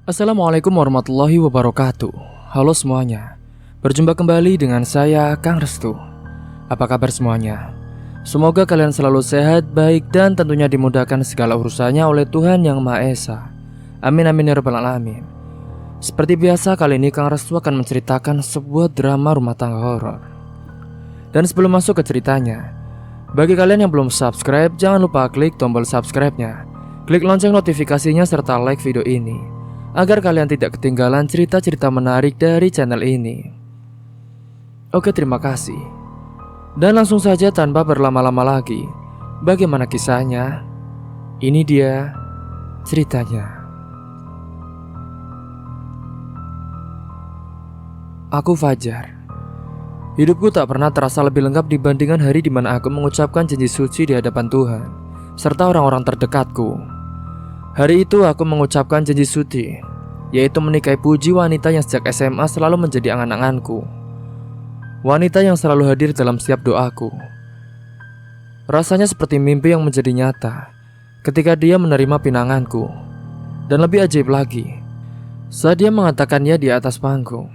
Assalamualaikum warahmatullahi wabarakatuh. Halo semuanya, berjumpa kembali dengan saya Kang Restu. Apa kabar semuanya? Semoga kalian selalu sehat, baik, dan tentunya dimudahkan segala urusannya oleh Tuhan Yang Maha Esa. Amin amin ya rabbal alamin. Seperti biasa, kali ini Kang Restu akan menceritakan sebuah drama rumah tangga horor. Dan sebelum masuk ke ceritanya, bagi kalian yang belum subscribe, jangan lupa klik tombol subscribe-nya, klik lonceng notifikasinya, serta like video ini agar kalian tidak ketinggalan cerita-cerita menarik dari channel ini. Oke, terima kasih. Dan langsung saja tanpa berlama-lama lagi, bagaimana kisahnya? Ini dia ceritanya. Aku Fajar. Hidupku tak pernah terasa lebih lengkap dibandingkan hari di mana aku mengucapkan janji suci di hadapan Tuhan serta orang-orang terdekatku. Hari itu aku mengucapkan janji suci, yaitu menikahi Puji, wanita yang sejak SMA selalu menjadi angan-anganku. Wanita yang selalu hadir dalam setiap doaku. Rasanya seperti mimpi yang menjadi nyata ketika dia menerima pinanganku. Dan lebih ajaib lagi, saat dia mengatakannya di atas panggung.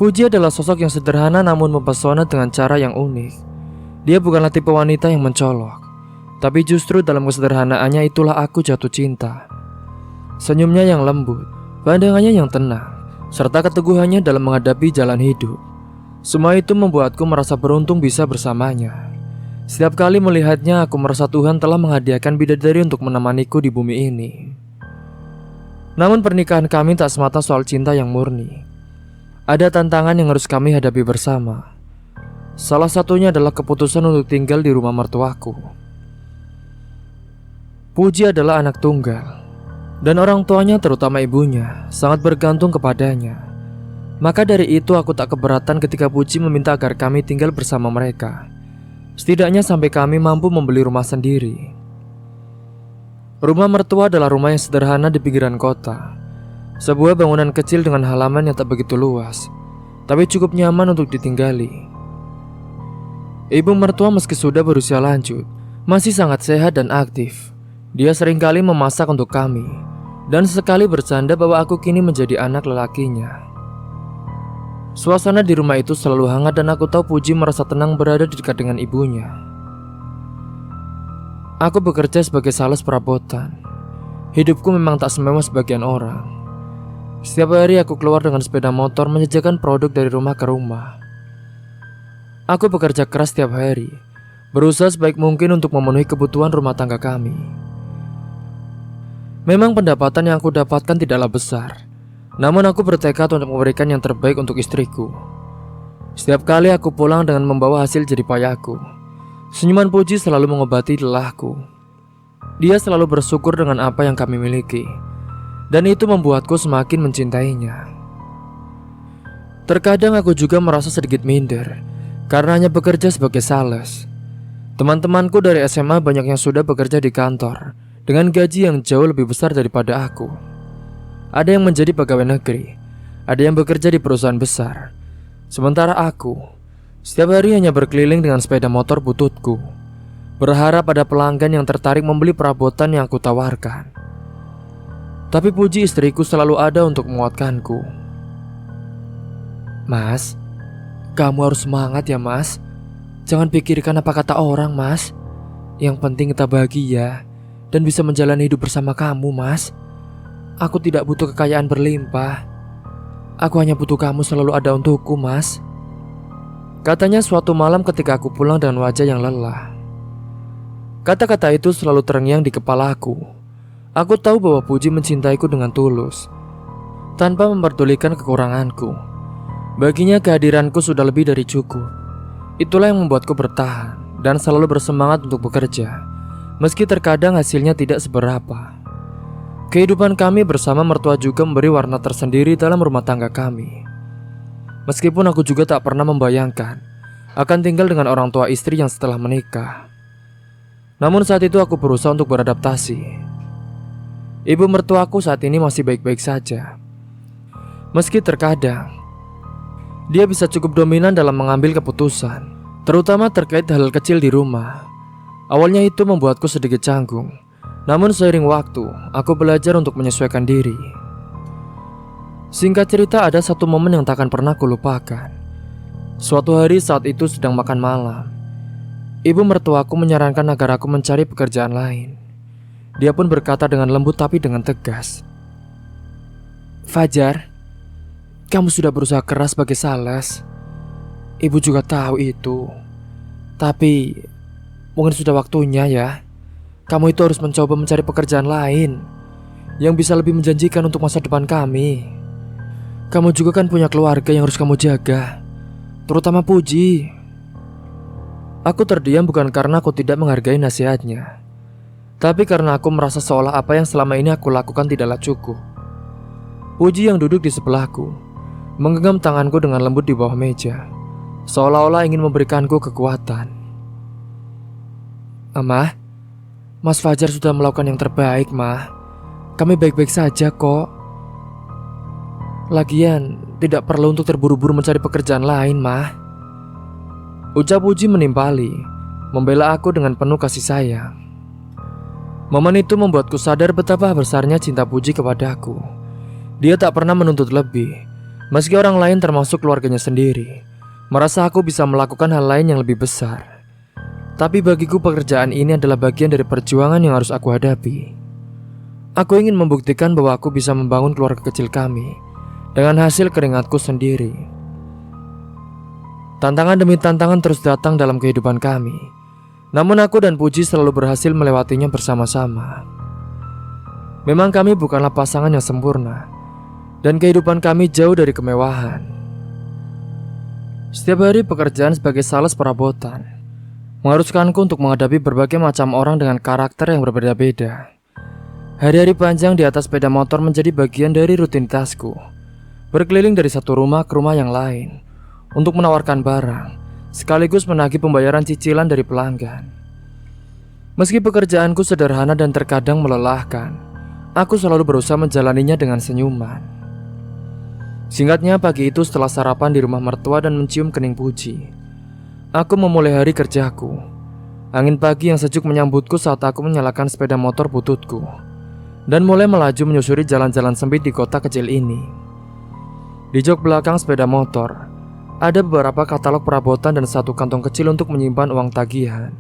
Puji adalah sosok yang sederhana namun mempesona dengan cara yang unik. Dia bukanlah tipe wanita yang mencolok, tapi justru dalam kesederhanaannya itulah aku jatuh cinta. Senyumnya yang lembut, pandangannya yang tenang, serta keteguhannya dalam menghadapi jalan hidup. Semua itu membuatku merasa beruntung bisa bersamanya. Setiap kali melihatnya, aku merasa Tuhan telah menghadiahkan bidadari untuk menemaniku di bumi ini. Namun pernikahan kami tak semata soal cinta yang murni. Ada tantangan yang harus kami hadapi bersama. Salah satunya adalah keputusan untuk tinggal di rumah mertuaku. Puji adalah anak tunggal, dan orang tuanya, terutama ibunya, sangat bergantung kepadanya. Maka dari itu aku tak keberatan ketika Puji meminta agar kami tinggal bersama mereka, setidaknya sampai kami mampu membeli rumah sendiri. Rumah mertua adalah rumah yang sederhana di pinggiran kota. Sebuah bangunan kecil dengan halaman yang tak begitu luas, tapi cukup nyaman untuk ditinggali. Ibu mertua meski sudah berusia lanjut, masih sangat sehat dan aktif. Dia seringkali memasak untuk kami, dan sesekali bercanda bahwa aku kini menjadi anak lelakinya. Suasana di rumah itu selalu hangat dan aku tahu Puji merasa tenang berada di dekat dengan ibunya. Aku bekerja sebagai sales perabotan. Hidupku memang tak semewah sebagian orang. Setiap hari aku keluar dengan sepeda motor menjajakan produk dari rumah ke rumah. Aku bekerja keras setiap hari, berusaha sebaik mungkin untuk memenuhi kebutuhan rumah tangga kami. Memang pendapatan yang aku dapatkan tidaklah besar, namun aku bertekad untuk memberikan yang terbaik untuk istriku. Setiap kali aku pulang dengan membawa hasil jerih payahku, senyuman Puji selalu mengobati lelahku. Dia selalu bersyukur dengan apa yang kami miliki, dan itu membuatku semakin mencintainya. Terkadang aku juga merasa sedikit minder karena hanya bekerja sebagai sales. Teman-temanku dari SMA banyak yang sudah bekerja di kantor dengan gaji yang jauh lebih besar daripada aku. Ada yang menjadi pegawai negeri, ada yang bekerja di perusahaan besar. Sementara aku, setiap hari hanya berkeliling dengan sepeda motor bututku, berharap ada pelanggan yang tertarik membeli perabotan yang aku tawarkan. Tapi Puji, istriku, selalu ada untuk menguatkanku. "Mas, kamu harus semangat ya mas. Jangan pikirkan apa kata orang mas. Yang penting kita bahagia dan bisa menjalani hidup bersama kamu mas. Aku tidak butuh kekayaan berlimpah. Aku hanya butuh kamu selalu ada untukku mas," katanya suatu malam ketika aku pulang dengan wajah yang lelah. Kata-kata itu selalu terngiang di kepalaku. Aku tahu bahwa Puji mencintaiku dengan tulus, tanpa memperdulikan kekuranganku. Baginya kehadiranku sudah lebih dari cukup. Itulah yang membuatku bertahan dan selalu bersemangat untuk bekerja, meski terkadang hasilnya tidak seberapa. Kehidupan kami bersama mertua juga memberi warna tersendiri dalam rumah tangga kami. Meskipun aku juga tak pernah membayangkan akan tinggal dengan orang tua istri yang setelah menikah. Namun saat itu aku berusaha untuk beradaptasi. Ibu mertuaku saat ini masih baik-baik saja. Meski terkadang dia bisa cukup dominan dalam mengambil keputusan, terutama terkait hal kecil di rumah. Awalnya itu membuatku sedikit canggung, Namun seiring waktu, aku belajar untuk menyesuaikan diri. Singkat cerita, ada satu momen yang takkan pernah kulupakan. Suatu hari saat itu sedang makan malam, ibu mertuaku menyarankan agar aku mencari pekerjaan lain. Dia pun berkata dengan lembut tapi dengan tegas, "Fajar, kamu sudah berusaha keras sebagai sales. Ibu juga tahu itu. Tapi mungkin sudah waktunya ya. Kamu itu harus mencoba mencari pekerjaan lain yang bisa lebih menjanjikan untuk masa depan kami. Kamu juga kan punya keluarga yang harus kamu jaga, terutama Puji." Aku terdiam bukan karena aku tidak menghargai nasihatnya, tapi karena aku merasa seolah apa yang selama ini aku lakukan tidaklah cukup. Puji yang duduk di sebelahku menggenggam tanganku dengan lembut di bawah meja, seolah-olah ingin memberikanku kekuatan. "Mah, Mas Fajar sudah melakukan yang terbaik, Mah. Kami baik-baik saja kok. Lagian, tidak perlu untuk terburu-buru mencari pekerjaan lain, Mah." Ucap Puji menimpali, membela aku dengan penuh kasih sayang. Momen itu membuatku sadar betapa besarnya cinta Puji kepadaku. Dia tak pernah menuntut lebih, meski orang lain termasuk keluarganya sendiri merasa aku bisa melakukan hal lain yang lebih besar. Tapi bagiku pekerjaan ini adalah bagian dari perjuangan yang harus aku hadapi. Aku ingin membuktikan bahwa aku bisa membangun keluarga kecil kami dengan hasil keringatku sendiri. Tantangan demi tantangan terus datang dalam kehidupan kami, namun aku dan Puji selalu berhasil melewatinya bersama-sama. Memang kami bukanlah pasangan yang sempurna, dan kehidupan kami jauh dari kemewahan. Setiap hari pekerjaan sebagai sales perabotan mengharuskanku untuk menghadapi berbagai macam orang dengan karakter yang berbeda-beda. Hari-hari panjang di atas sepeda motor menjadi bagian dari rutinitasku, berkeliling dari satu rumah ke rumah yang lain untuk menawarkan barang, sekaligus menagih pembayaran cicilan dari pelanggan. Meski pekerjaanku sederhana dan terkadang melelahkan, aku selalu berusaha menjalaninya dengan senyuman. Singkatnya, pagi itu setelah sarapan di rumah mertua dan mencium kening Puji, aku memulai hari kerjaku. Angin pagi yang sejuk menyambutku saat aku menyalakan sepeda motor bututku dan mulai melaju menyusuri jalan-jalan sempit di kota kecil ini. Di jok belakang sepeda motor ada beberapa katalog perabotan dan satu kantong kecil untuk menyimpan uang tagihan.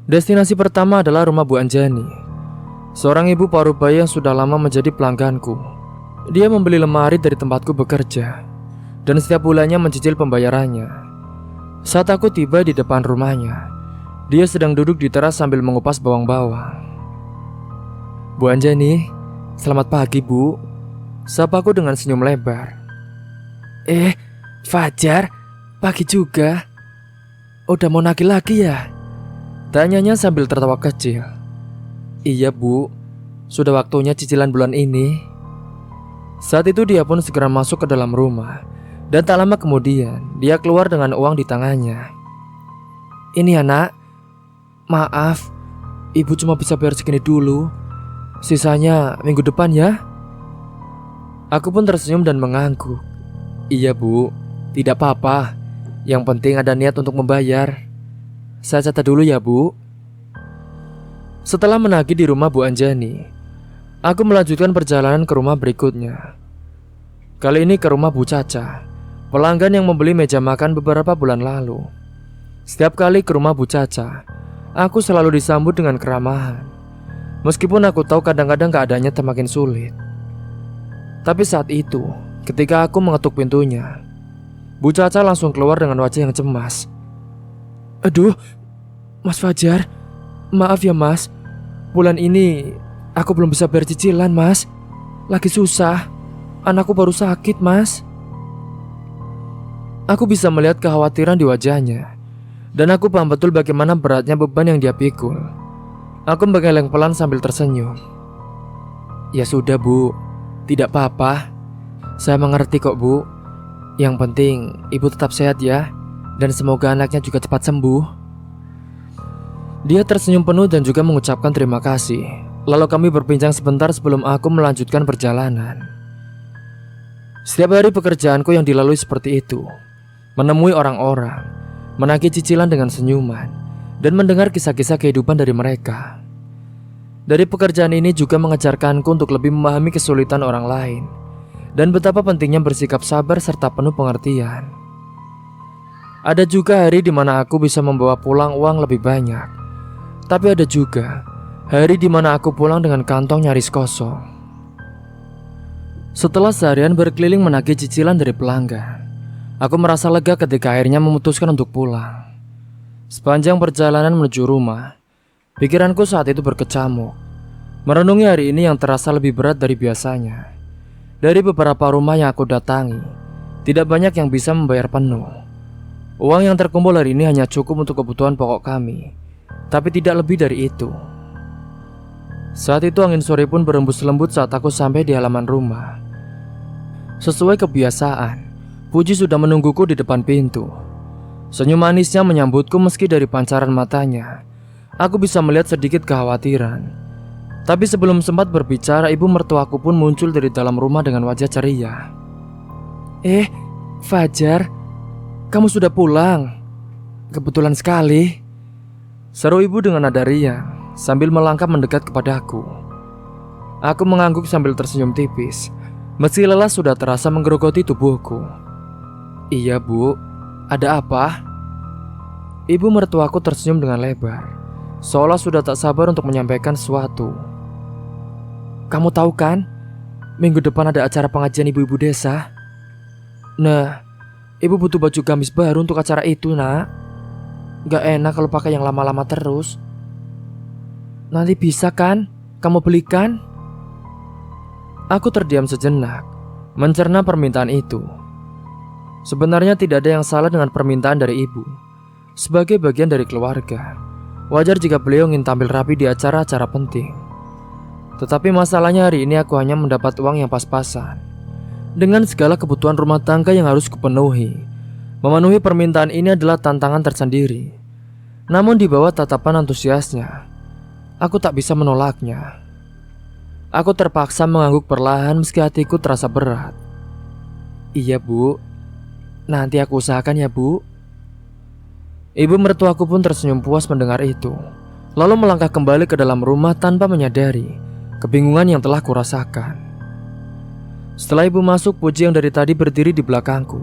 Destinasi pertama adalah rumah Bu Anjani, seorang ibu parubaya yang sudah lama menjadi pelangganku. Dia membeli lemari dari tempatku bekerja dan setiap bulannya mencicil pembayarannya. Saat aku tiba di depan rumahnya, dia sedang duduk di teras sambil mengupas bawang-bawang. "Bu Anjani, selamat pagi, Bu," sapaku dengan senyum lebar. Fajar, pagi juga. Udah mau nagih lagi ya?" tanyanya sambil tertawa kecil. "Iya, Bu, sudah waktunya cicilan bulan ini." Saat itu dia pun segera masuk ke dalam rumah, dan tak lama kemudian dia keluar dengan uang di tangannya. "Ini anak, maaf, ibu cuma bisa bayar segini dulu. Sisanya minggu depan ya." Aku pun tersenyum dan mengangguk. "Iya, Bu, tidak apa-apa. Yang penting ada niat untuk membayar. Saya catat dulu ya, Bu." Setelah menagih di rumah Bu Anjani, aku melanjutkan perjalanan ke rumah berikutnya. Kali ini ke rumah Bu Caca, pelanggan yang membeli meja makan beberapa bulan lalu. Setiap kali ke rumah Bu Caca, aku selalu disambut dengan keramahan. Meskipun aku tahu kadang-kadang keadaannya semakin sulit. Tapi saat itu, ketika aku mengetuk pintunya, Bu Caca langsung keluar dengan wajah yang cemas. "Aduh, Mas Fajar, maaf ya Mas. Bulan ini aku belum bisa bayar cicilan, Mas. Lagi susah. Anakku baru sakit, Mas." Aku bisa melihat kekhawatiran di wajahnya, dan aku paham betul bagaimana beratnya beban yang dia pikul. Aku menggeleng pelan sambil tersenyum. "Ya sudah, Bu, tidak apa-apa. Saya mengerti kok, Bu. Yang penting ibu tetap sehat ya, dan semoga anaknya juga cepat sembuh." Dia tersenyum penuh dan juga mengucapkan terima kasih. Lalu kami berbincang sebentar sebelum aku melanjutkan perjalanan. Setiap hari pekerjaanku yang dilalui seperti itu, menemui orang-orang, menagih cicilan dengan senyuman, dan mendengar kisah-kisah kehidupan dari mereka. Dari pekerjaan ini juga mengajarkanku untuk lebih memahami kesulitan orang lain dan betapa pentingnya bersikap sabar serta penuh pengertian. Ada juga hari di mana aku bisa membawa pulang uang lebih banyak, tapi ada juga hari di mana aku pulang dengan kantong nyaris kosong. Setelah seharian berkeliling menagih cicilan dari pelanggan, aku merasa lega ketika akhirnya memutuskan untuk pulang. Sepanjang perjalanan menuju rumah, pikiranku saat itu berkecamuk, merenungi hari ini yang terasa lebih berat dari biasanya. Dari beberapa rumah yang aku datangi, tidak banyak yang bisa membayar penuh. Uang yang terkumpul hari ini hanya cukup untuk kebutuhan pokok kami, tapi tidak lebih dari itu. Saat itu angin sore pun berembus lembut saat aku sampai di halaman rumah. Sesuai kebiasaan, Puji sudah menungguku di depan pintu. Senyum manisnya menyambutku meski dari pancaran matanya aku bisa melihat sedikit kekhawatiran. Tapi sebelum sempat berbicara, ibu mertuaku pun muncul dari dalam rumah dengan wajah ceria. Fajar, kamu sudah pulang. Kebetulan sekali, seru ibu dengan nada riang sambil melangkah mendekat kepadaku. Aku mengangguk sambil tersenyum tipis, meski lelah sudah terasa menggerogoti tubuhku. Iya bu, ada apa? Ibu mertuaku tersenyum dengan lebar, seolah sudah tak sabar untuk menyampaikan sesuatu. Kamu tahu kan, minggu depan ada acara pengajian ibu-ibu desa. Nah, ibu butuh baju gamis baru untuk acara itu, nak. Gak enak kalau pakai yang lama-lama terus. Nanti bisa kan kamu belikan? Aku terdiam sejenak, mencerna permintaan itu. Sebenarnya tidak ada yang salah dengan permintaan dari ibu. Sebagai bagian dari keluarga, wajar jika beliau ingin tampil rapi di acara-acara penting. Tetapi masalahnya hari ini aku hanya mendapat uang yang pas-pasan. Dengan segala kebutuhan rumah tangga yang harus kupenuhi, memenuhi permintaan ini adalah tantangan tersendiri. Namun di bawah tatapan antusiasnya, aku tak bisa menolaknya. Aku terpaksa mengangguk perlahan meski hatiku terasa berat. Iya bu, nanti aku usahakan ya bu. Ibu mertuaku pun tersenyum puas mendengar itu, lalu melangkah kembali ke dalam rumah tanpa menyadari kebingungan yang telah kurasakan. Setelah ibu masuk, Puji yang dari tadi berdiri di belakangku.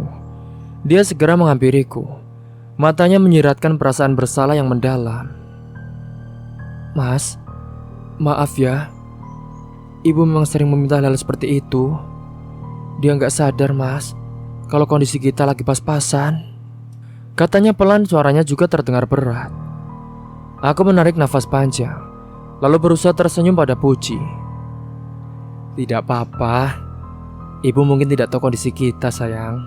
Dia segera menghampiriku, matanya menyiratkan perasaan bersalah yang mendalam. Mas, maaf ya, ibu memang sering meminta hal seperti itu. Dia gak sadar mas, kalau kondisi kita lagi pas-pasan. Katanya pelan, suaranya juga terdengar berat. Aku menarik nafas panjang, lalu berusaha tersenyum pada Puji. Tidak apa-apa, ibu mungkin tidak tahu kondisi kita sayang.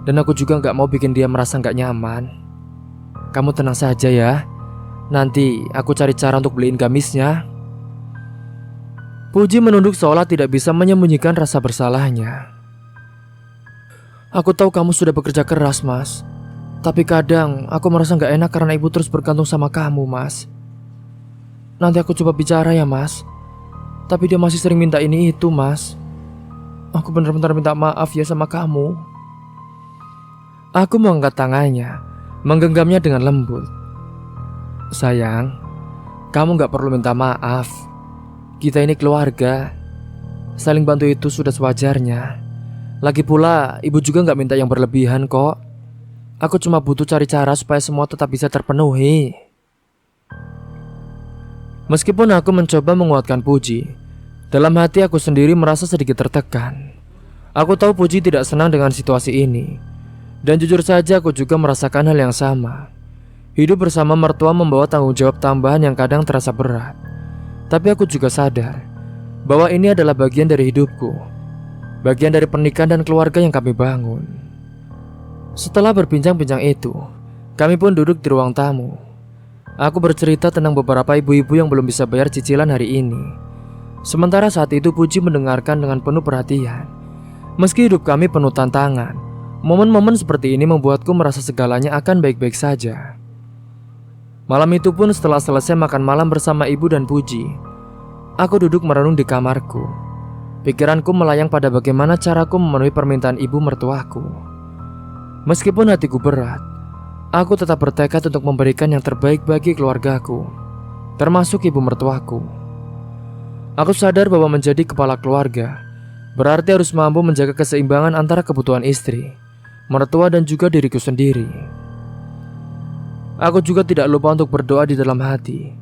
Dan aku juga gak mau bikin dia merasa gak nyaman. Kamu tenang saja ya, nanti aku cari cara untuk beliin gamisnya. Puji menunduk seolah tidak bisa menyembunyikan rasa bersalahnya. Aku tahu kamu sudah bekerja keras mas, tapi kadang aku merasa gak enak karena ibu terus bergantung sama kamu mas. Nanti aku coba bicara ya mas, tapi dia masih sering minta ini itu mas. Aku benar-benar minta maaf ya sama kamu. Aku mengangkat tangannya, menggenggamnya dengan lembut. Sayang, kamu gak perlu minta maaf. Kita ini keluarga, saling bantu itu sudah sewajarnya. Lagi pula ibu juga gak minta yang berlebihan kok. Aku cuma butuh cari cara supaya semua tetap bisa terpenuhi. Meskipun aku mencoba menguatkan Puji, dalam hati aku sendiri merasa sedikit tertekan. Aku tahu Puji tidak senang dengan situasi ini, dan jujur saja aku juga merasakan hal yang sama. Hidup bersama mertua membawa tanggung jawab tambahan yang kadang terasa berat. Tapi aku juga sadar bahwa ini adalah bagian dari hidupku, bagian dari pernikahan dan keluarga yang kami bangun. Setelah berbincang-bincang itu, kami pun duduk di ruang tamu. Aku bercerita tentang beberapa ibu-ibu yang belum bisa bayar cicilan hari ini. Sementara saat itu Puji mendengarkan dengan penuh perhatian. Meski hidup kami penuh tantangan, momen-momen seperti ini membuatku merasa segalanya akan baik-baik saja. Malam itu pun setelah selesai makan malam bersama ibu dan Puji, aku duduk merenung di kamarku. Pikiranku melayang pada bagaimana caraku memenuhi permintaan ibu mertuaku. Meskipun hatiku berat, aku tetap bertekad untuk memberikan yang terbaik bagi keluargaku, termasuk ibu mertuaku. Aku sadar bahwa menjadi kepala keluarga berarti harus mampu menjaga keseimbangan antara kebutuhan istri, mertua dan juga diriku sendiri. Aku juga tidak lupa untuk berdoa di dalam hati,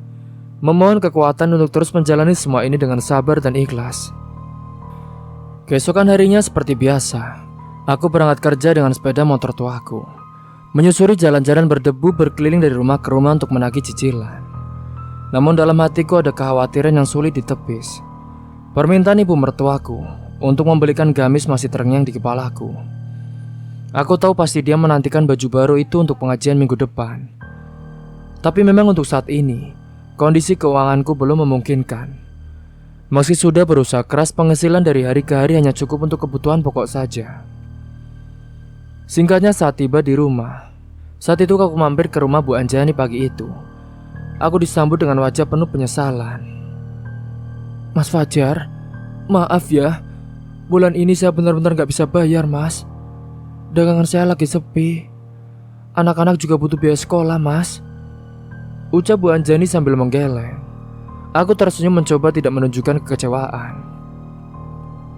memohon kekuatan untuk terus menjalani semua ini dengan sabar dan ikhlas. Keesokan harinya seperti biasa, aku berangkat kerja dengan sepeda motor tuaku, menyusuri jalan-jalan berdebu berkeliling dari rumah ke rumah untuk menagih cicilan. Namun dalam hatiku ada kekhawatiran yang sulit ditepis. Permintaan ibu mertuaku untuk membelikan gamis masih terngiang di kepalaku. Aku tahu pasti dia menantikan baju baru itu untuk pengajian minggu depan. Tapi memang untuk saat ini, kondisi keuanganku belum memungkinkan. Meski sudah berusaha keras, penghasilan dari hari ke hari hanya cukup untuk kebutuhan pokok saja. Singkatnya saat tiba di rumah, saat itu aku mampir ke rumah Bu Anjani pagi itu. Aku disambut dengan wajah penuh penyesalan. Mas Fajar, maaf ya, bulan ini saya benar-benar gak bisa bayar mas. Dagangan saya lagi sepi. Anak-anak juga butuh biaya sekolah mas, ucap Bu Anjani sambil menggeleng. Aku tersenyum mencoba tidak menunjukkan kekecewaan.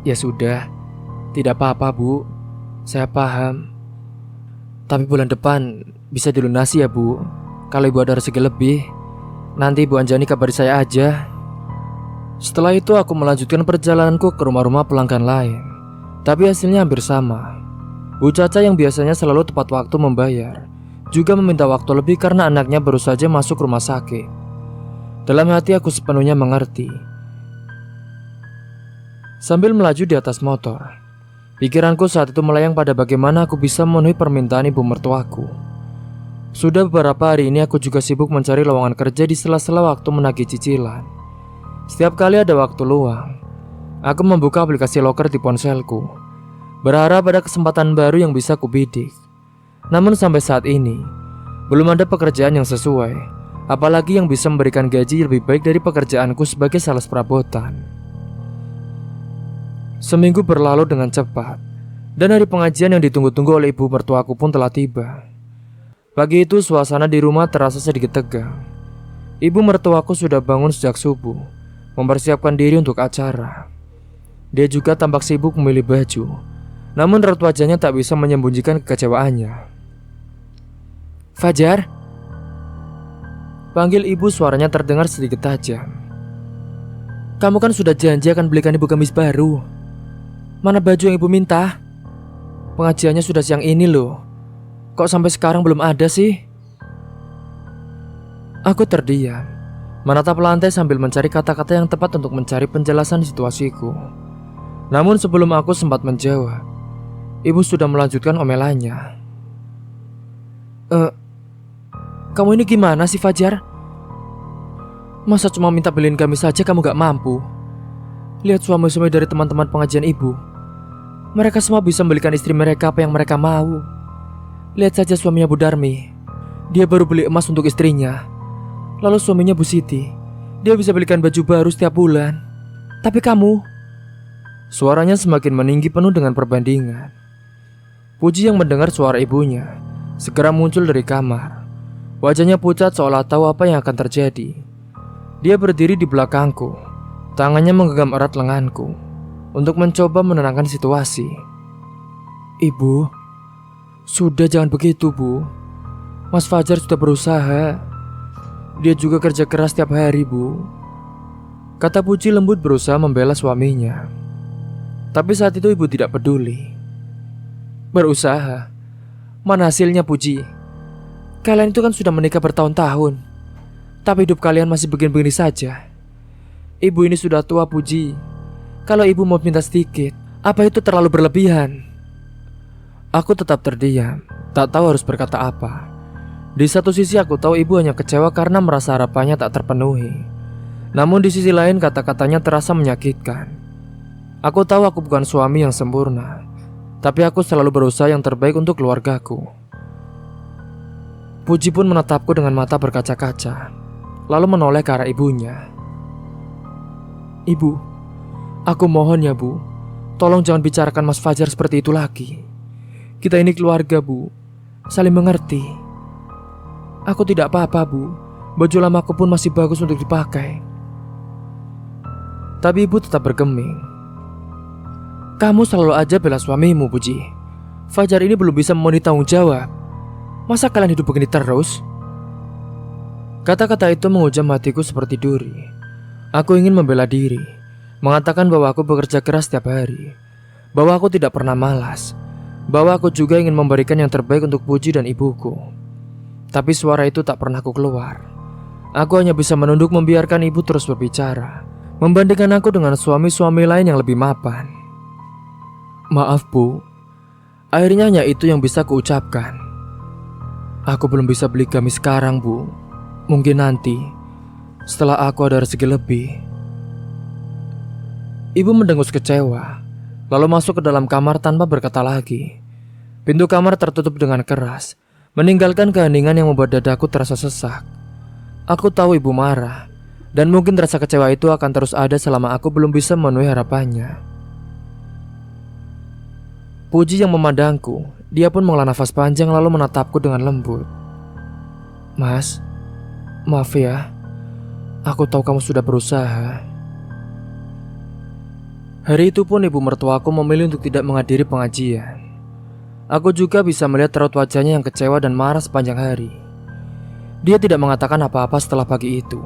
Ya sudah, tidak apa-apa Bu, saya paham. Tapi bulan depan bisa dilunasi ya Bu. Kalau Ibu ada rezeki lebih, nanti Bu Anjani kabari saya aja. Setelah itu aku melanjutkan perjalananku ke rumah-rumah pelanggan lain. Tapi hasilnya hampir sama. Bu Caca yang biasanya selalu tepat waktu membayar juga meminta waktu lebih karena anaknya baru saja masuk rumah sakit. Dalam hati aku sepenuhnya mengerti. Sambil melaju di atas motor, pikiranku saat itu melayang pada bagaimana aku bisa memenuhi permintaan ibu mertuaku. Sudah beberapa hari ini aku juga sibuk mencari lowongan kerja di sela-sela waktu menagih cicilan. Setiap kali ada waktu luang, aku membuka aplikasi loker di ponselku, berharap ada kesempatan baru yang bisa kubidik. Namun sampai saat ini, belum ada pekerjaan yang sesuai, apalagi yang bisa memberikan gaji lebih baik dari pekerjaanku sebagai sales perabotan. Seminggu berlalu dengan cepat, dan hari pengajian yang ditunggu-tunggu oleh ibu mertuaku pun telah tiba. Pagi itu suasana di rumah terasa sedikit tegang. Ibu mertuaku sudah bangun sejak subuh, mempersiapkan diri untuk acara. Dia juga tampak sibuk memilih baju, namun raut wajahnya tak bisa menyembunyikan kekecewaannya. Fajar, panggil ibu, suaranya terdengar sedikit tajam. Kamu kan sudah janji akan belikan ibu gamis baru. Mana baju yang ibu minta? Pengajiannya sudah siang ini loh. Kok sampai sekarang belum ada sih? Aku terdiam, menatap lantai sambil mencari kata-kata yang tepat untuk mencari penjelasan situasiku. Namun sebelum aku sempat menjawab, ibu sudah melanjutkan omelannya. Kamu ini gimana sih Fajar? Masa cuma minta beliin gamis saja kamu gak mampu? Lihat suami-suami dari teman-teman pengajian ibu. Mereka semua bisa membelikan istri mereka apa yang mereka mau. Lihat saja suaminya Bu Darmi. Dia baru beli emas untuk istrinya. Lalu suaminya Bu Siti, dia bisa belikan baju baru setiap bulan. Tapi kamu... Suaranya semakin meninggi penuh dengan perbandingan. Puji yang mendengar suara ibunya segera muncul dari kamar. Wajahnya pucat seolah tahu apa yang akan terjadi. Dia berdiri di belakangku, tangannya menggenggam erat lenganku untuk mencoba menenangkan situasi. Ibu, sudah jangan begitu Bu. Mas Fajar sudah berusaha. Dia juga kerja keras setiap hari Bu, kata Puji lembut berusaha membela suaminya. Tapi saat itu ibu tidak peduli. Berusaha? Mana hasilnya Puji? Kalian itu kan sudah menikah bertahun-tahun, tapi hidup kalian masih begini-begini saja. Ibu ini sudah tua Puji. Kalau ibu mau minta sedikit, apa itu terlalu berlebihan? Aku tetap terdiam, tak tahu harus berkata apa. Di satu sisi aku tahu ibu hanya kecewa karena merasa harapannya tak terpenuhi. Namun di sisi lain kata-katanya terasa menyakitkan. Aku tahu aku bukan suami yang sempurna, tapi aku selalu berusaha yang terbaik untuk keluargaku. Puji pun menatapku dengan mata berkaca-kaca, lalu menoleh ke arah ibunya. Ibu, aku mohon ya Bu, tolong jangan bicarakan Mas Fajar seperti itu lagi. Kita ini keluarga Bu, saling mengerti. Aku tidak apa-apa Bu, baju lamaku pun masih bagus untuk dipakai. Tapi ibu tetap bergeming. Kamu selalu aja bela suamimu, Puji. Fajar ini belum bisa memenuhi tanggung jawab. Masa kalian hidup begini terus? Kata-kata itu menghujam hatiku seperti duri. Aku ingin membela diri, mengatakan bahwa aku bekerja keras setiap hari, bahwa aku tidak pernah malas, bahwa aku juga ingin memberikan yang terbaik untuk Puji dan ibuku. Tapi suara itu tak pernah aku keluar. Aku hanya bisa menunduk membiarkan ibu terus berbicara, membandingkan aku dengan suami-suami lain yang lebih mapan. Maaf, Bu. Akhirnya hanya itu yang bisa kuucapkan. Aku belum bisa beli gamis sekarang, Bu. Mungkin nanti, setelah aku ada rezeki lebih. Ibu mendengus kecewa, lalu masuk ke dalam kamar tanpa berkata lagi. Pintu kamar tertutup dengan keras, meninggalkan keheningan yang membuat dadaku terasa sesak. Aku tahu ibu marah, dan mungkin rasa kecewa itu akan terus ada selama aku belum bisa memenuhi harapannya. Puji yang memandangku, dia pun menghela nafas panjang lalu menatapku dengan lembut. Mas, maaf ya, aku tahu kamu sudah berusaha. Hari itu pun ibu mertuaku memilih untuk tidak menghadiri pengajian. Aku juga bisa melihat raut wajahnya yang kecewa dan marah sepanjang hari. Dia tidak mengatakan apa-apa setelah pagi itu,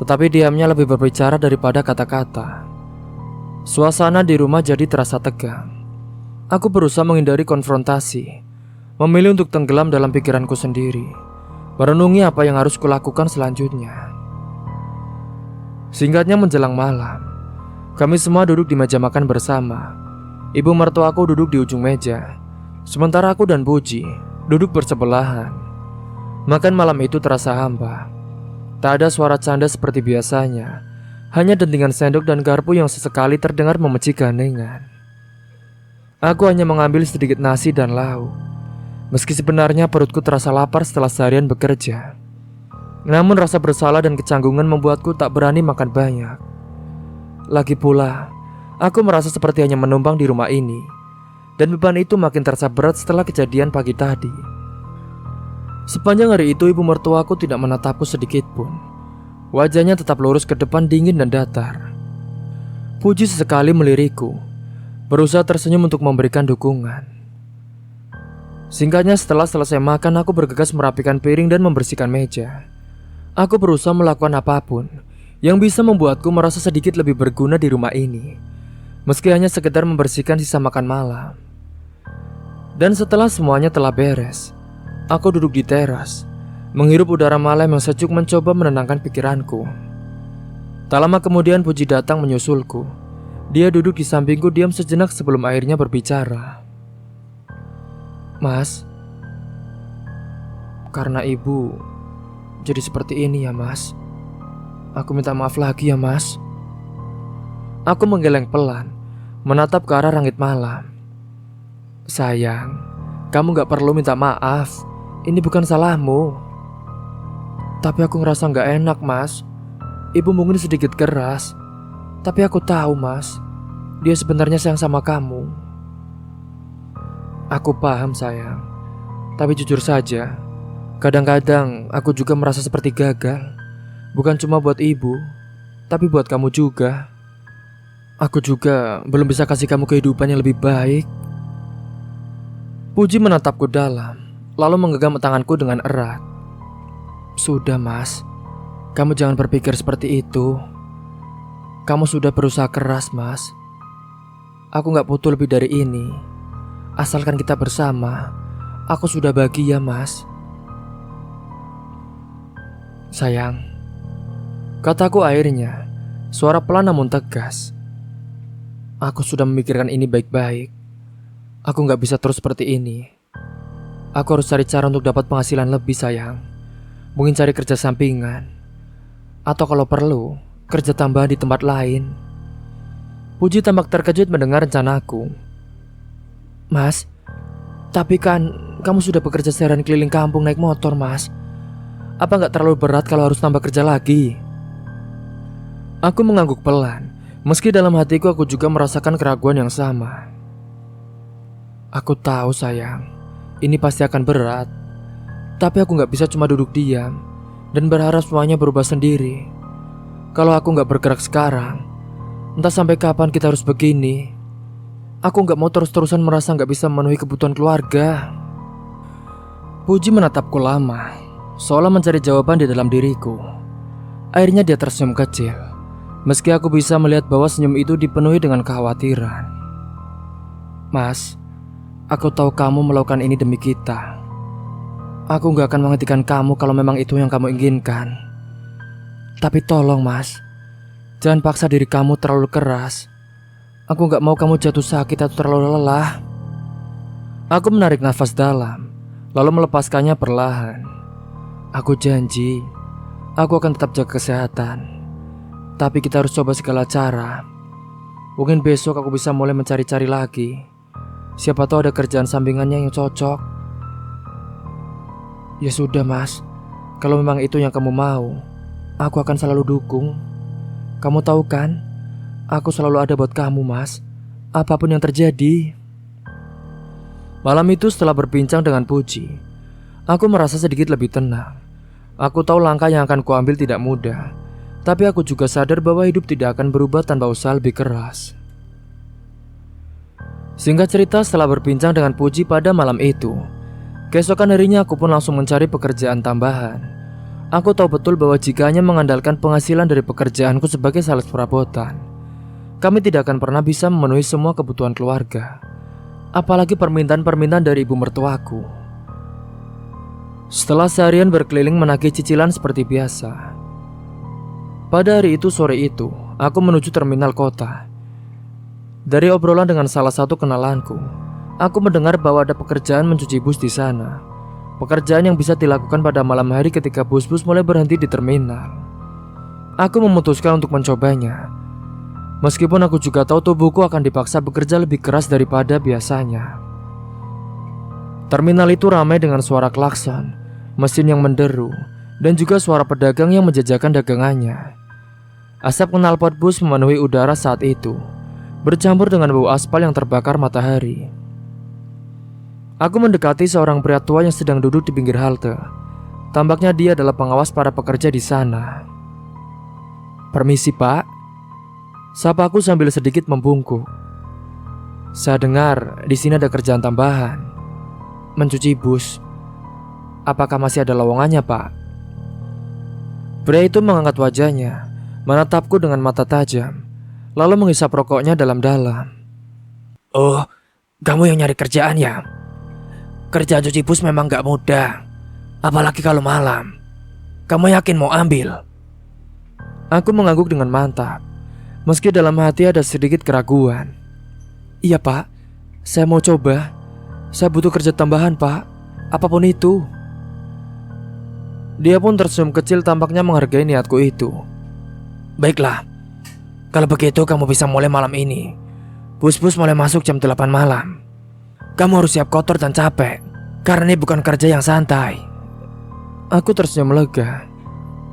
tetapi diamnya lebih berbicara daripada kata-kata. Suasana di rumah jadi terasa tegang. Aku berusaha menghindari konfrontasi, memilih untuk tenggelam dalam pikiranku sendiri, merenungi apa yang harus kulakukan selanjutnya. Singkatnya menjelang malam, kami semua duduk di meja makan bersama. Ibu mertuaku duduk di ujung meja, sementara aku dan Puji duduk bersebelahan. Makan malam itu terasa hampa. Tak ada suara canda seperti biasanya, hanya dentingan sendok dan garpu yang sesekali terdengar memecik keheningan. Aku hanya mengambil sedikit nasi dan lauk, meski sebenarnya perutku terasa lapar setelah seharian bekerja. Namun rasa bersalah dan kecanggungan membuatku tak berani makan banyak. Lagi pula, aku merasa seperti hanya menumpang di rumah ini, dan beban itu makin terasa berat setelah kejadian pagi tadi. Sepanjang hari itu ibu mertuaku tidak menatapku sedikit pun. Wajahnya tetap lurus ke depan, dingin dan datar. Puji sesekali melirikku, berusaha tersenyum untuk memberikan dukungan. Singkatnya setelah selesai makan, aku bergegas merapikan piring dan membersihkan meja. Aku berusaha melakukan apapun yang bisa membuatku merasa sedikit lebih berguna di rumah ini, meski hanya sekedar membersihkan sisa makan malam. Dan setelah semuanya telah beres, aku duduk di teras, menghirup udara malam yang sejuk mencoba menenangkan pikiranku. Tak lama kemudian Puji datang menyusulku. Dia duduk di sampingku diam sejenak sebelum akhirnya berbicara. Mas, karena ibu jadi seperti ini ya mas, aku minta maaf lagi ya mas. Aku menggeleng pelan, menatap ke arah langit malam. Sayang, kamu gak perlu minta maaf. Ini bukan salahmu. Tapi aku ngerasa gak enak mas. Ibu mungkin sedikit keras, tapi aku tahu mas, dia sebenarnya sayang sama kamu. Aku paham sayang, tapi jujur saja, kadang-kadang aku juga merasa seperti gagal. Bukan cuma buat ibu, tapi buat kamu juga. Aku juga belum bisa kasih kamu kehidupan yang lebih baik. Puji menatapku dalam, lalu menggenggam tanganku dengan erat. Sudah mas, kamu jangan berpikir seperti itu. Kamu sudah berusaha keras mas. Aku gak butuh lebih dari ini. Asalkan kita bersama, aku sudah bahagia mas. Sayang, kataku akhirnya, suara pelan namun tegas. Aku sudah memikirkan ini baik-baik. Aku gak bisa terus seperti ini. Aku harus cari cara untuk dapat penghasilan lebih sayang. Mungkin cari kerja sampingan, atau kalau perlu, kerja tambahan di tempat lain. Puji tampak terkejut mendengar rencanaku. Mas, tapi kan kamu sudah bekerja seharian keliling kampung naik motor mas. Apa gak terlalu berat kalau harus tambah kerja lagi? Aku mengangguk pelan, meski dalam hatiku aku juga merasakan keraguan yang sama. Aku tahu sayang, ini pasti akan berat. Tapi aku gak bisa cuma duduk diam dan berharap semuanya berubah sendiri. Kalau aku gak bergerak sekarang, Entah sampai kapan kita harus begini. Aku gak mau terus-terusan merasa gak bisa memenuhi kebutuhan keluarga. Puji menatapku lama, seolah mencari jawaban di dalam diriku. Akhirnya dia tersenyum kecil, meski aku bisa melihat bahwa senyum itu dipenuhi dengan kekhawatiran. Mas, aku tahu kamu melakukan ini demi kita. Aku gak akan menghentikan kamu kalau memang itu yang kamu inginkan. Tapi tolong mas, jangan paksa diri kamu terlalu keras. Aku gak mau kamu jatuh sakit atau terlalu lelah. Aku menarik nafas dalam, lalu melepaskannya perlahan. Aku janji, aku akan tetap jaga kesehatan. Tapi kita harus coba segala cara. Mungkin besok aku bisa mulai mencari-cari lagi. Siapa tahu ada kerjaan sampingannya yang cocok. Ya sudah mas, kalau memang itu yang kamu mau, aku akan selalu dukung. Kamu tahu kan, aku selalu ada buat kamu mas, apapun yang terjadi. Malam itu setelah berbincang dengan Puji, aku merasa sedikit lebih tenang. Aku tahu langkah yang akan kuambil tidak mudah, tapi aku juga sadar bahwa hidup tidak akan berubah tanpa usaha lebih keras. Singkat cerita, setelah berbincang dengan Puji pada malam itu, keesokan harinya aku pun langsung mencari pekerjaan tambahan. Aku tahu betul bahwa jika hanya mengandalkan penghasilan dari pekerjaanku sebagai sales perabotan, kami tidak akan pernah bisa memenuhi semua kebutuhan keluarga. Apalagi permintaan-permintaan dari ibu mertuaku. Setelah seharian berkeliling menagih cicilan seperti biasa, pada hari itu sore itu, aku menuju terminal kota. Dari obrolan dengan salah satu kenalanku, aku mendengar bahwa ada pekerjaan mencuci bus di sana. Pekerjaan yang bisa dilakukan pada malam hari ketika bus-bus mulai berhenti di terminal. Aku memutuskan untuk mencobanya. Meskipun aku juga tahu tubuhku akan dipaksa bekerja lebih keras daripada biasanya. Terminal itu ramai dengan suara klakson, mesin yang menderu, dan juga suara pedagang yang menjajakan dagangannya. Asap knalpot bus memenuhi udara saat itu, bercampur dengan bau aspal yang terbakar matahari. Aku mendekati seorang pria tua yang sedang duduk di pinggir halte. Tampaknya dia adalah pengawas para pekerja di sana. "Permisi pak," sapaku sambil sedikit membungkuk. "Saya dengar di sini ada kerjaan tambahan, mencuci bus. Apakah masih ada lowongannya pak?" Pria itu mengangkat wajahnya, menatapku dengan mata tajam, lalu menghisap rokoknya dalam-dalam. "Oh, kamu yang nyari kerjaan ya? Kerjaan cuci bus memang gak mudah, apalagi kalau malam. Kamu yakin mau ambil?" Aku mengangguk dengan mantap, meski dalam hati ada sedikit keraguan. "Iya pak, saya mau coba. Saya butuh kerja tambahan pak, apapun itu." Dia pun tersenyum kecil, tampaknya menghargai niatku itu. "Baiklah, kalau begitu kamu bisa mulai malam ini. Bus-bus mulai masuk jam 8 malam. Kamu harus siap kotor dan capek, karena ini bukan kerja yang santai." Aku tersenyum lega.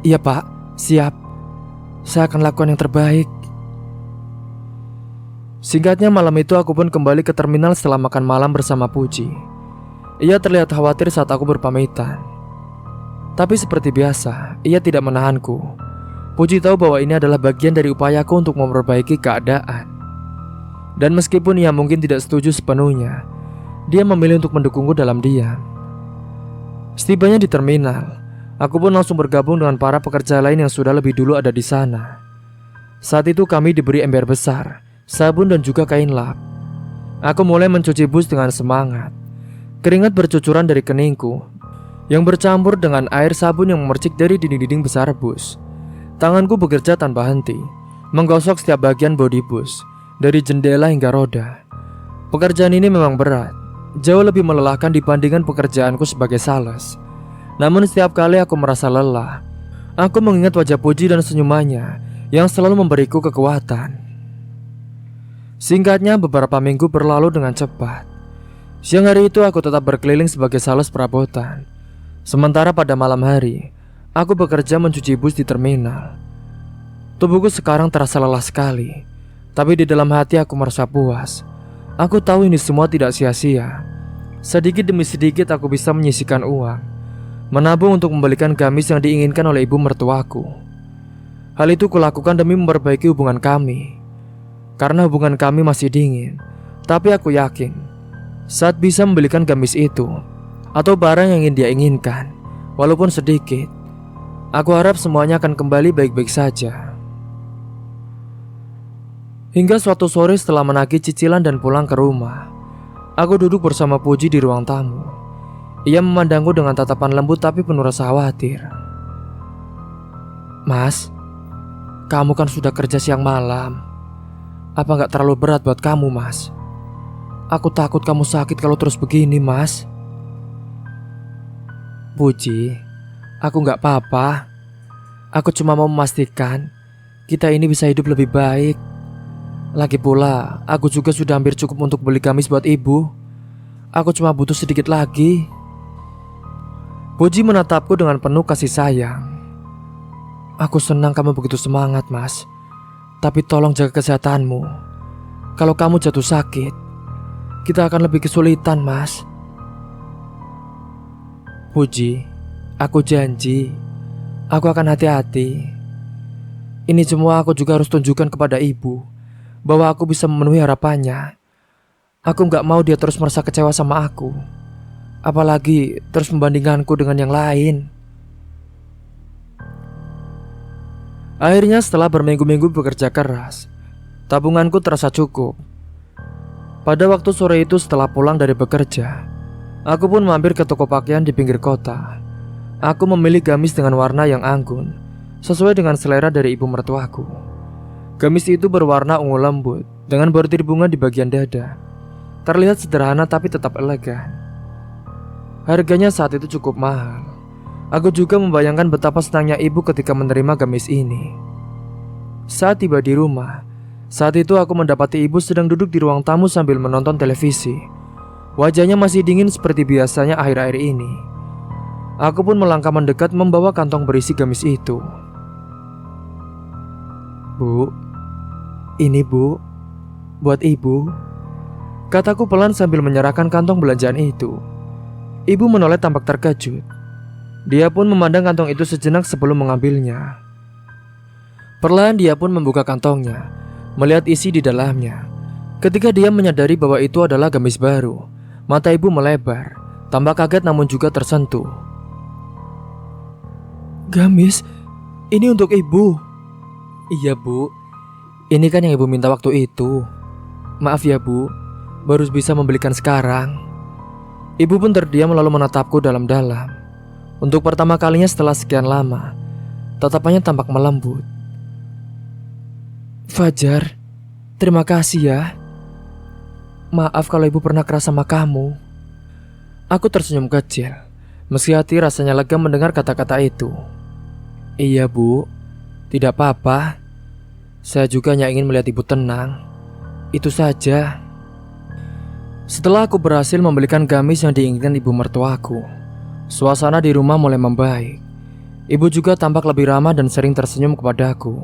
"Iya pak, siap. Saya akan lakukan yang terbaik." Singkatnya malam itu aku pun kembali ke terminal setelah makan malam bersama Puji. Ia terlihat khawatir saat aku berpamitan. Tapi seperti biasa, ia tidak menahanku. Puji tahu bahwa ini adalah bagian dari upayaku untuk memperbaiki keadaan. Dan meskipun ia mungkin tidak setuju sepenuhnya, dia memilih untuk mendukungku dalam diam. Setibanya di terminal, aku pun langsung bergabung dengan para pekerja lain yang sudah lebih dulu ada di sana. Saat itu kami diberi ember besar, sabun dan juga kain lap. Aku mulai mencuci bus dengan semangat. Keringat bercucuran dari keningku, yang bercampur dengan air sabun yang memercik dari dinding-dinding besar bus. Tanganku bekerja tanpa henti, menggosok setiap bagian bodi bus, dari jendela hingga roda. Pekerjaan ini memang berat, jauh lebih melelahkan dibandingkan pekerjaanku sebagai sales. Namun setiap kali aku merasa lelah, aku mengingat wajah Puji dan senyumannya yang selalu memberiku kekuatan. Singkatnya, beberapa minggu berlalu dengan cepat. Siang hari itu aku tetap berkeliling sebagai sales perabotan. Sementara pada malam hari, aku bekerja mencuci bus di terminal. Tubuhku sekarang terasa lelah sekali, tapi di dalam hati aku merasa puas. Aku tahu ini semua tidak sia-sia. Sedikit demi sedikit aku bisa menyisihkan uang, menabung untuk membelikan gamis yang diinginkan oleh ibu mertuaku. Hal itu kulakukan demi memperbaiki hubungan kami. karena hubungan kami masih dingin. Tapi aku yakin saat bisa membelikan gamis itu atau barang yang ingin dia inginkan, walaupun sedikit, aku harap semuanya akan kembali baik-baik saja. Hingga suatu sore setelah menagih cicilan dan pulang ke rumah, aku duduk bersama Puji di ruang tamu. Ia memandangku dengan tatapan lembut tapi penuh rasa khawatir. Mas, kamu kan sudah kerja siang malam. Apa gak terlalu berat buat kamu, Mas? Aku takut kamu sakit kalau terus begini, Mas. Puji, aku gak apa-apa. Aku cuma mau memastikan kita ini bisa hidup lebih baik. Lagi pula, aku juga sudah hampir cukup untuk beli gamis buat ibu. Aku cuma butuh sedikit lagi. Puji menatapku dengan penuh kasih sayang. Aku senang kamu begitu semangat, Mas. Tapi tolong jaga kesehatanmu. Kalau kamu jatuh sakit, kita akan lebih kesulitan, Mas. Puji, aku janji aku akan hati-hati. Ini semua aku juga harus tunjukkan kepada ibu bahwa aku bisa memenuhi harapannya. Aku gak mau dia terus merasa kecewa sama aku, apalagi terus membandingkanku dengan yang lain. Akhirnya setelah berminggu-minggu bekerja keras, tabunganku terasa cukup. Pada waktu sore itu setelah pulang dari bekerja, aku pun mampir ke toko pakaian di pinggir kota. Aku memilih gamis dengan warna yang anggun, sesuai dengan selera dari ibu mertuaku. Gamis itu berwarna ungu lembut, dengan bordir bunga di bagian dada. Terlihat sederhana tapi tetap elegan. Harganya saat itu cukup mahal. Aku juga membayangkan betapa senangnya ibu ketika menerima gamis ini. Saat tiba di rumah, saat itu aku mendapati ibu sedang duduk di ruang tamu sambil menonton televisi. Wajahnya masih dingin seperti biasanya akhir-akhir ini. Aku pun melangkah mendekat membawa kantong berisi gamis itu. Bu, ini bu, buat ibu, kataku pelan sambil menyerahkan kantong belanjaan itu. Ibu menoleh tampak terkejut. Dia pun memandang kantong itu sejenak sebelum mengambilnya. Perlahan dia pun membuka kantongnya, melihat isi di dalamnya. Ketika dia menyadari bahwa itu adalah gamis baru, mata ibu melebar, tampak kaget namun juga tersentuh. Gamis? Ini untuk ibu? Iya bu, ini kan yang ibu minta waktu itu. Maaf ya bu, baru bisa membelikan sekarang. Ibu pun terdiam lalu menatapku dalam-dalam. Untuk pertama kalinya setelah sekian lama, tatapannya tampak melembut. Fajar, terima kasih ya. Maaf kalau ibu pernah keras sama kamu. Aku tersenyum kecil, meski hati rasanya lega mendengar kata-kata itu. Iya bu, tidak apa-apa. Saya juga hanya ingin melihat ibu tenang. Itu saja. Setelah aku berhasil membelikan gamis yang diinginkan ibu mertuaku, suasana di rumah mulai membaik. Ibu juga tampak lebih ramah dan sering tersenyum kepadaku.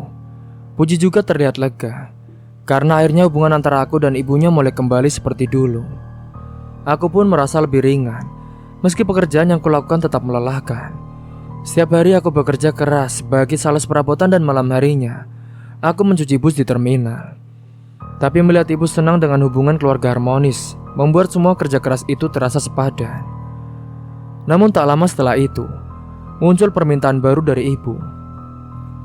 Puji juga terlihat lega, karena akhirnya hubungan antara aku dan ibunya mulai kembali seperti dulu. Aku pun merasa lebih ringan, meski pekerjaan yang kulakukan tetap melelahkan. Setiap hari aku bekerja keras sebagai sales perabotan dan malam harinya aku mencuci bus di terminal. Tapi melihat ibu senang dengan hubungan keluarga harmonis membuat semua kerja keras itu terasa sepadan. Namun tak lama setelah itu, muncul permintaan baru dari ibu.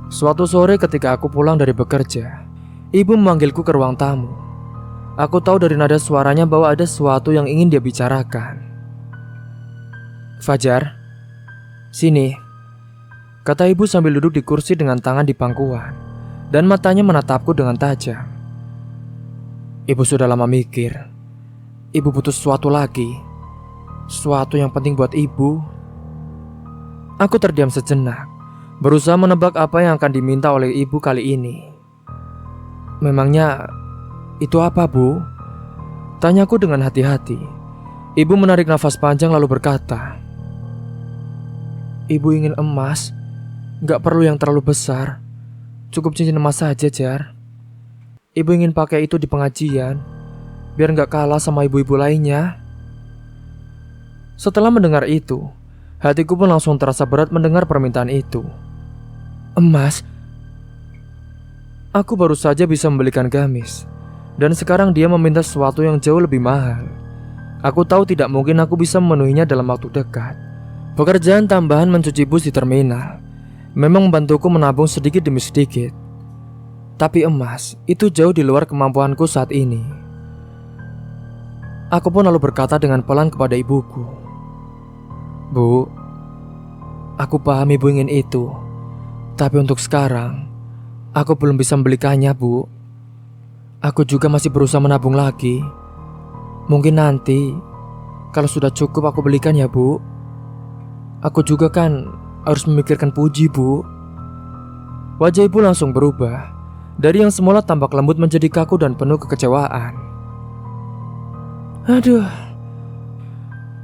Suatu sore ketika aku pulang dari bekerja, ibu memanggilku ke ruang tamu. Aku tahu dari nada suaranya bahwa ada sesuatu yang ingin dia bicarakan. Fajar, sini, kata ibu sambil duduk di kursi dengan tangan di pangkuan, dan matanya menatapku dengan tajam. Ibu sudah lama mikir, ibu butuh sesuatu lagi. Sesuatu yang penting buat ibu. Aku terdiam sejenak, berusaha menebak apa yang akan diminta oleh ibu kali ini. Memangnya itu apa, Bu? Tanyaku dengan hati-hati. Ibu menarik nafas panjang lalu berkata, Ibu ingin emas. Gak perlu yang terlalu besar. Cukup cincin emas saja, Jar. Ibu ingin pakai itu di pengajian, biar gak kalah sama ibu-ibu lainnya. Setelah mendengar itu, hatiku pun langsung terasa berat mendengar permintaan itu. Emas? Aku baru saja bisa membelikan gamis. Dan sekarang dia meminta sesuatu yang jauh lebih mahal. Aku tahu tidak mungkin aku bisa memenuhinya dalam waktu dekat. Pekerjaan tambahan mencuci bus di terminal memang membantuku menabung sedikit demi sedikit. Tapi emas itu jauh di luar kemampuanku saat ini. Aku pun lalu berkata dengan pelan kepada ibuku, "Bu, aku paham ibu ingin itu. Tapi untuk sekarang, aku belum bisa membelikannya, Bu. Aku juga masih berusaha menabung lagi. Mungkin nanti, kalau sudah cukup aku belikan ya, Bu. Aku juga kan harus memikirkan Puji, Bu." Wajah ibu langsung berubah. Dari yang semula tampak lembut menjadi kaku dan penuh kekecewaan. "Aduh,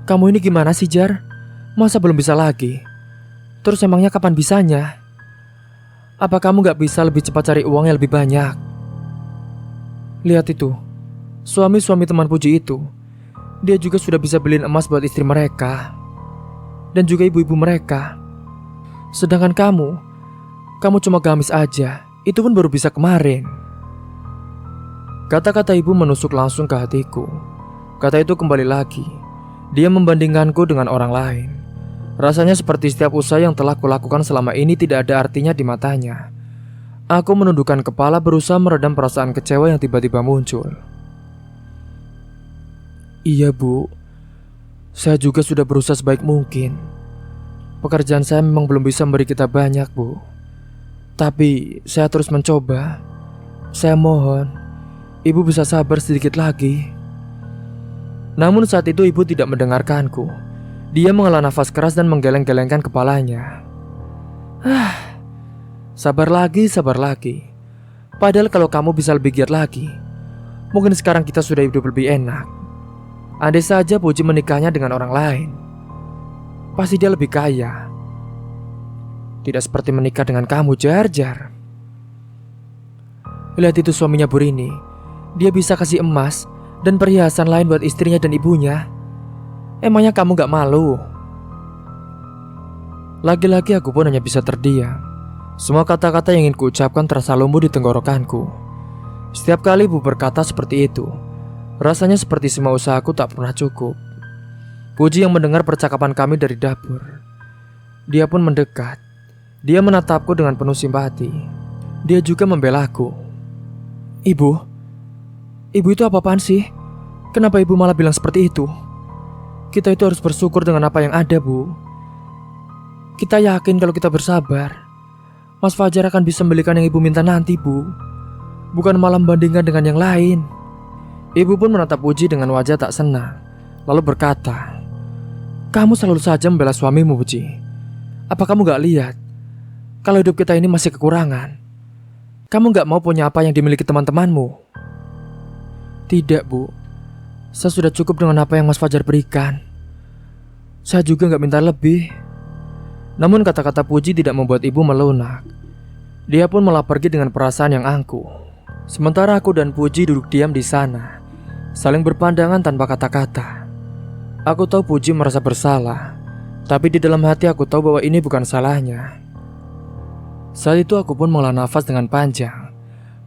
kamu ini gimana sih, Jar? Masa belum bisa lagi? Terus emangnya kapan bisanya? Apa kamu gak bisa lebih cepat cari uang yang lebih banyak? Lihat itu, suami-suami teman Puji itu. Dia juga sudah bisa beliin emas buat istri mereka dan juga ibu-ibu mereka. Sedangkan kamu cuma gamis aja. Itu pun baru bisa kemarin." Kata-kata ibu menusuk langsung ke hatiku. Kata itu kembali lagi. Dia membandingkanku dengan orang lain. Rasanya seperti setiap usaha yang telah kulakukan selama ini tidak ada artinya di matanya. Aku menundukkan kepala berusaha meredam perasaan kecewa yang tiba-tiba muncul. "Iya, Bu. Saya juga sudah berusaha sebaik mungkin. Pekerjaan saya memang belum bisa memberi kita banyak, Bu. Tapi saya terus mencoba. Saya mohon, Ibu bisa sabar sedikit lagi." Namun saat itu ibu tidak mendengarkanku. Dia menghela nafas keras dan menggeleng-gelengkan kepalanya. Sabar lagi, sabar lagi. Padahal kalau kamu bisa lebih giat lagi, mungkin sekarang kita sudah hidup lebih enak. Andai saja Puji menikahnya dengan orang lain, pasti dia lebih kaya. Tidak seperti menikah dengan kamu, Jar. Lihat itu suaminya Bu Rini. Dia bisa kasih emas dan perhiasan lain buat istrinya dan ibunya. Emangnya kamu gak malu? Lagi-lagi aku pun hanya bisa terdiam. Semua kata-kata yang ingin kuucapkan terasa lumpuh di tenggorokanku. Setiap kali ibu berkata seperti itu, rasanya seperti semua usahaku tak pernah cukup. Puji yang mendengar percakapan kami dari dapur. Dia pun mendekat. Dia menatapku dengan penuh simpati. Dia juga membelaku. Ibu itu apa-apaan sih? Kenapa ibu malah bilang seperti itu? Kita itu harus bersyukur dengan apa yang ada, Bu. Kita yakin kalau kita bersabar, Mas Fajar akan bisa membelikan yang ibu minta nanti, Bu. Bukan malah membandingkan dengan yang lain. Ibu pun menatap Puji dengan wajah tak senang, lalu berkata, "Kamu selalu saja membela suamimu, Puji. Apa kamu gak lihat kalau hidup kita ini masih kekurangan? Kamu gak mau punya apa yang dimiliki teman-temanmu?" "Tidak, Bu. Saya sudah cukup dengan apa yang Mas Fajar berikan. Saya juga gak minta lebih." Namun kata-kata Puji tidak membuat ibu melunak. Dia pun malah pergi dengan perasaan yang angkuh. Sementara aku dan Puji duduk diam di sana, saling berpandangan tanpa kata-kata. Aku tahu Puji merasa bersalah, tapi di dalam hati aku tahu bahwa ini bukan salahnya. Saat itu aku pun menghela nafas dengan panjang,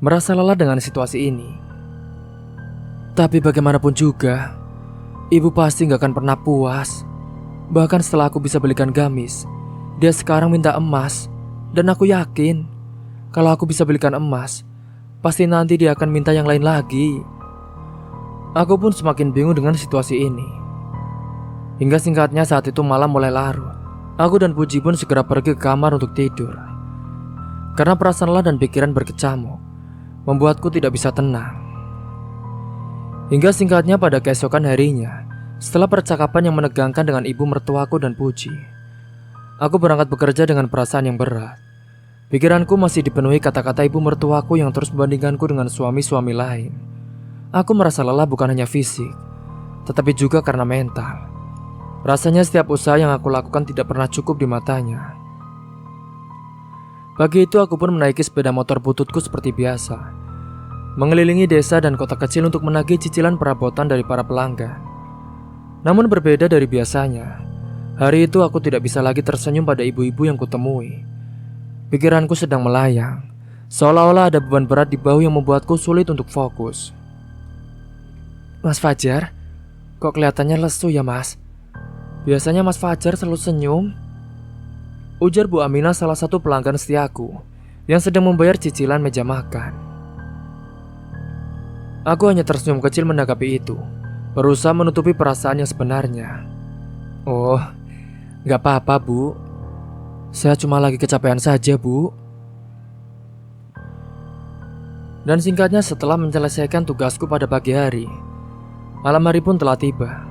merasa lelah dengan situasi ini. Tapi bagaimanapun juga, ibu pasti gak akan pernah puas. Bahkan setelah aku bisa belikan gamis, dia sekarang minta emas. Dan aku yakin kalau aku bisa belikan emas, pasti nanti dia akan minta yang lain lagi. Aku pun semakin bingung dengan situasi ini. Hingga singkatnya saat itu malam mulai larut. Aku dan Puji pun segera pergi ke kamar untuk tidur. Karena perasaan lelah dan pikiran berkecamuk membuatku tidak bisa tenang. Hingga singkatnya pada keesokan harinya, setelah percakapan yang menegangkan dengan ibu mertuaku dan Puji, aku berangkat bekerja dengan perasaan yang berat. Pikiranku masih dipenuhi kata-kata ibu mertuaku yang terus membandingkanku dengan suami-suami lain. Aku merasa lelah bukan hanya fisik, tetapi juga karena mental. Rasanya setiap usaha yang aku lakukan tidak pernah cukup di matanya. Pagi itu aku pun menaiki sepeda motor bututku seperti biasa, mengelilingi desa dan kota kecil untuk menagih cicilan perabotan dari para pelanggan. Namun berbeda dari biasanya, hari itu aku tidak bisa lagi tersenyum pada ibu-ibu yang kutemui. Pikiranku sedang melayang, seolah-olah ada beban berat di bahu yang membuatku sulit untuk fokus. Mas Fajar, kok kelihatannya lesu ya mas? Biasanya Mas Fajar selalu senyum. Ujar Bu Aminah, salah satu pelanggan setiaku yang sedang membayar cicilan meja makan. Aku hanya tersenyum kecil menanggapi itu, berusaha menutupi perasaan yang sebenarnya. Oh, gak apa-apa Bu. Saya cuma lagi kecapean saja Bu. Dan singkatnya, setelah menyelesaikan tugasku pada pagi hari, malam hari pun telah tiba.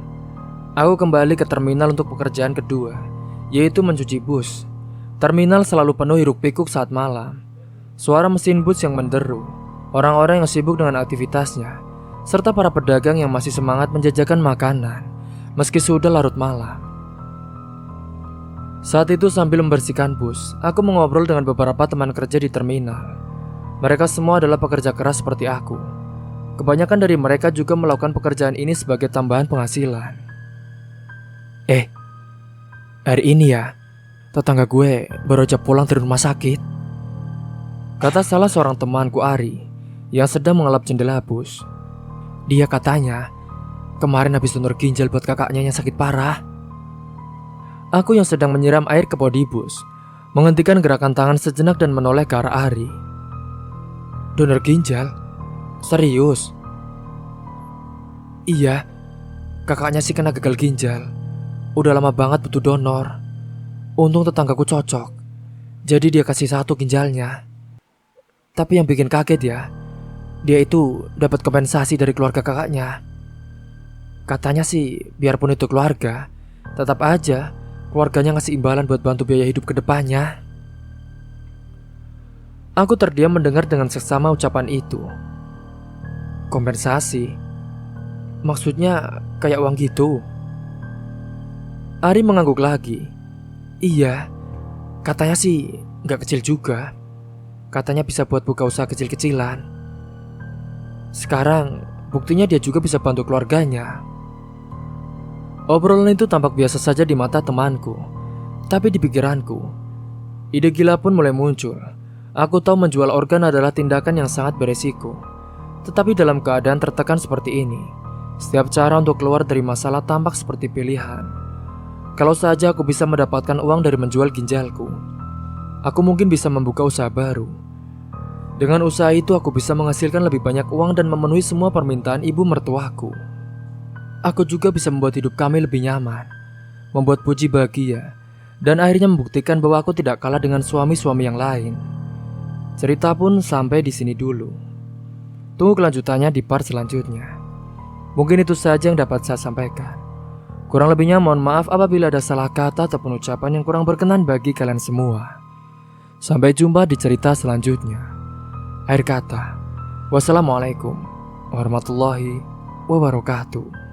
Aku kembali ke terminal untuk pekerjaan kedua, yaitu mencuci bus. Terminal selalu penuh hiruk-pikuk saat malam. Suara mesin bus yang menderu, orang-orang yang sibuk dengan aktivitasnya, serta para pedagang yang masih semangat menjajakan makanan meski sudah larut malam. Saat itu sambil membersihkan bus, aku mengobrol dengan beberapa teman kerja di terminal. Mereka semua adalah pekerja keras seperti aku. Kebanyakan dari mereka juga melakukan pekerjaan ini sebagai tambahan penghasilan. Hari ini ya, tetangga gue baru aja pulang dari rumah sakit, kata salah seorang temanku, Ari, yang sedang mengelap jendela bus. Dia katanya kemarin habis donor ginjal buat kakaknya yang sakit parah. Aku yang sedang menyiram air ke bodi bus menghentikan gerakan tangan sejenak dan menoleh ke arah Ari. Donor ginjal? Serius? Iya, kakaknya sih kena gagal ginjal. Udah lama banget butuh donor. Untung tetanggaku cocok, jadi dia kasih satu ginjalnya. Tapi yang bikin kaget ya, dia itu dapat kompensasi dari keluarga kakaknya. Katanya sih biarpun itu keluarga, tetap aja keluarganya ngasih imbalan buat bantu biaya hidup ke depannya. Aku terdiam mendengar dengan seksama ucapan itu. Kompensasi? Maksudnya kayak uang gitu? Ari mengangguk lagi. Iya, katanya sih gak kecil juga. Katanya bisa buat buka usaha kecil-kecilan. Sekarang buktinya dia juga bisa bantu keluarganya. Obrolan itu tampak biasa saja di mata temanku, tapi di pikiranku, ide gila pun mulai muncul. Aku tahu menjual organ adalah tindakan yang sangat beresiko. Tetapi dalam keadaan tertekan seperti ini, setiap cara untuk keluar dari masalah tampak seperti pilihan. Kalau saja aku bisa mendapatkan uang dari menjual ginjalku, aku mungkin bisa membuka usaha baru. Dengan usaha itu aku bisa menghasilkan lebih banyak uang dan memenuhi semua permintaan ibu mertuaku. Aku juga bisa membuat hidup kami lebih nyaman, membuat Puji bahagia, dan akhirnya membuktikan bahwa aku tidak kalah dengan suami-suami yang lain. Cerita pun sampai di sini dulu. Tunggu kelanjutannya di part selanjutnya. Mungkin itu saja yang dapat saya sampaikan. Kurang lebihnya mohon maaf apabila ada salah kata ataupun ucapan yang kurang berkenan bagi kalian semua. Sampai jumpa di cerita selanjutnya. Akhir kata, wassalamualaikum warahmatullahi wabarakatuh.